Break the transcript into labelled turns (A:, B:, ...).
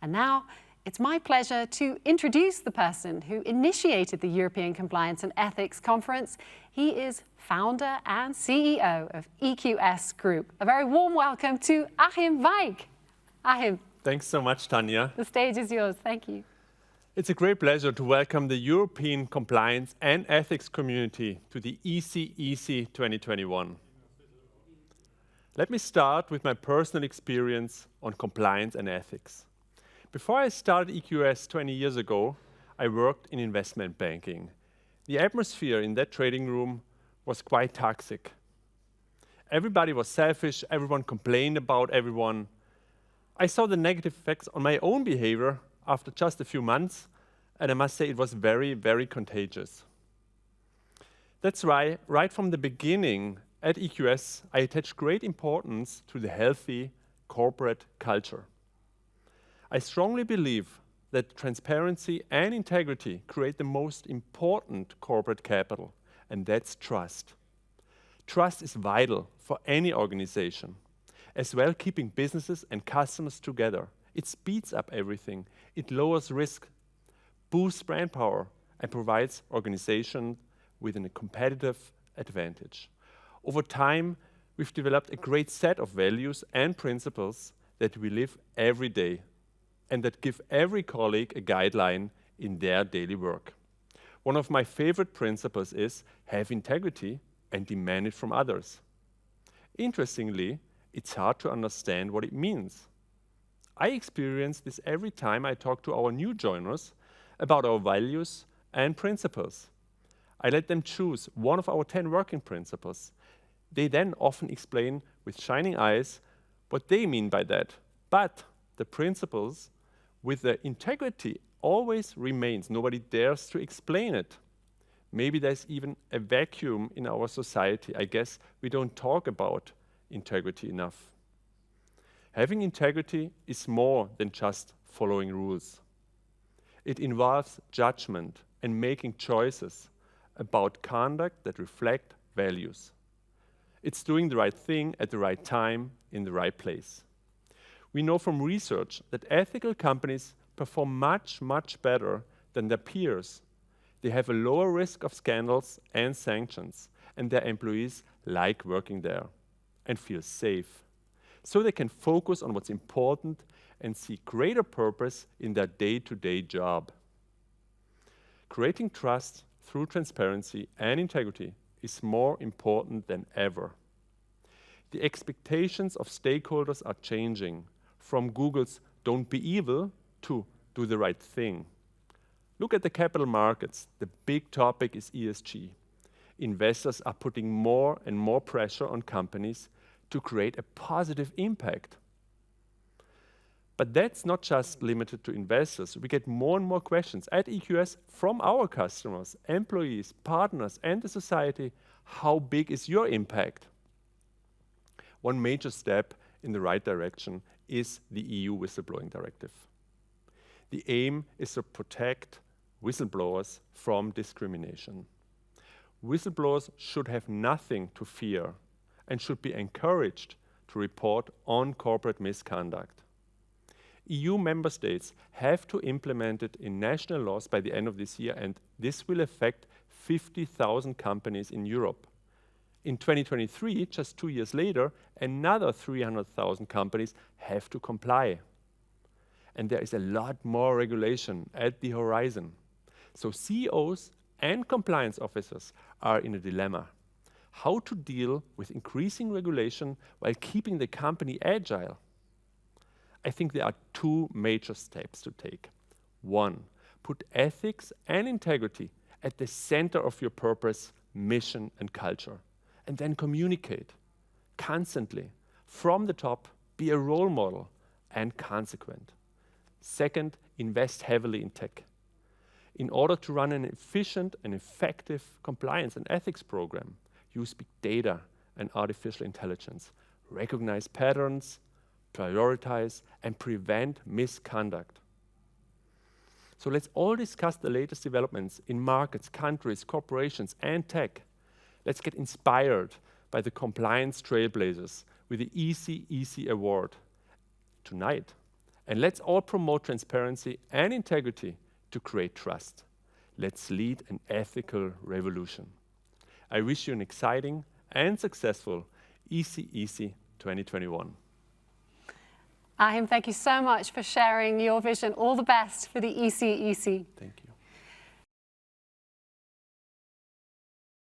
A: And now, it's my pleasure to introduce the person who initiated the European Compliance and Ethics Conference. He is founder and CEO of EQS Group. A very warm welcome to Achim Weick. Achim.
B: Thanks so much, Tanja.
A: The stage is yours. Thank you.
B: It's a great pleasure to welcome the European Compliance and Ethics community to the ECEC 2021. Let me start with my personal experience on compliance and ethics. Before I started EQS 20 years ago, I worked in investment banking. The atmosphere in that trading room was quite toxic. Everybody was selfish, everyone complained about everyone. I saw the negative effects on my own behavior after just a few months, and I must say it was very, very contagious. That's why, right from the beginning at EQS, I attached great importance to the healthy corporate culture. I strongly believe that transparency and integrity create the most important corporate capital, and that's trust. Trust is vital for any organization, as well keeping businesses and customers together. It speeds up everything. It lowers risk, boosts brand power, and provides organizations with a competitive advantage. Over time, we've developed a great set of values and principles that we live every day, and that give every colleague a guideline in their daily work. One of my favorite principles is have integrity and demand it from others. Interestingly, it's hard to understand what it means. I experience this every time I talk to our new joiners about our values and principles. I let them choose one of our 10 working principles. They then often explain with shining eyes what they mean by that. But the principles with the integrity always remains. Nobody dares to explain it. Maybe there's even a vacuum in our society. I guess we don't talk about integrity enough. Having integrity is more than just following rules. It involves judgment and making choices about conduct that reflect values. It's doing the right thing at the right time in the right place. We know from research that ethical companies perform much, much better than their peers. They have a lower risk of scandals and sanctions, and their employees like working there and feel safe. So they can focus on what's important and see greater purpose in their day-to-day job. Creating trust through transparency and integrity is more important than ever. The expectations of stakeholders are changing, from Google's "don't be evil" to "do the right thing." Look at the capital markets. The big topic is ESG. Investors are putting more and more pressure on companies to create a positive impact. But that's not just limited to investors. We get more and more questions at EQS from our customers, employees, partners, and the society. How big is your impact? One major step in the right direction is the EU Whistleblowing Directive. The aim is to protect whistleblowers from discrimination. Whistleblowers should have nothing to fear and should be encouraged to report on corporate misconduct. EU member states have to implement it in national laws by the end of this year, and this will affect 50,000 companies in Europe. In 2023, just 2 years later, another 300,000 companies have to comply. And there is a lot more regulation at the horizon. So CEOs and compliance officers are in a dilemma. How to deal with increasing regulation while keeping the company agile? I think there are two major steps to take. One, put ethics and integrity at the center of your purpose, mission, and culture. And then communicate constantly from the top, be a role model and consequent. Second, invest heavily in tech. In order to run an efficient and effective compliance and ethics program, use big data and artificial intelligence, recognize patterns, prioritize, and prevent misconduct. So let's all discuss the latest developments in markets, countries, corporations, and tech. Let's get inspired by the compliance trailblazers with the ECEC Award tonight. And let's all promote transparency and integrity to create trust. Let's lead an ethical revolution. I wish you an exciting and successful ECEC 2021.
A: Achim, thank you so much for sharing your vision. All the best for the ECEC.
B: Thank you.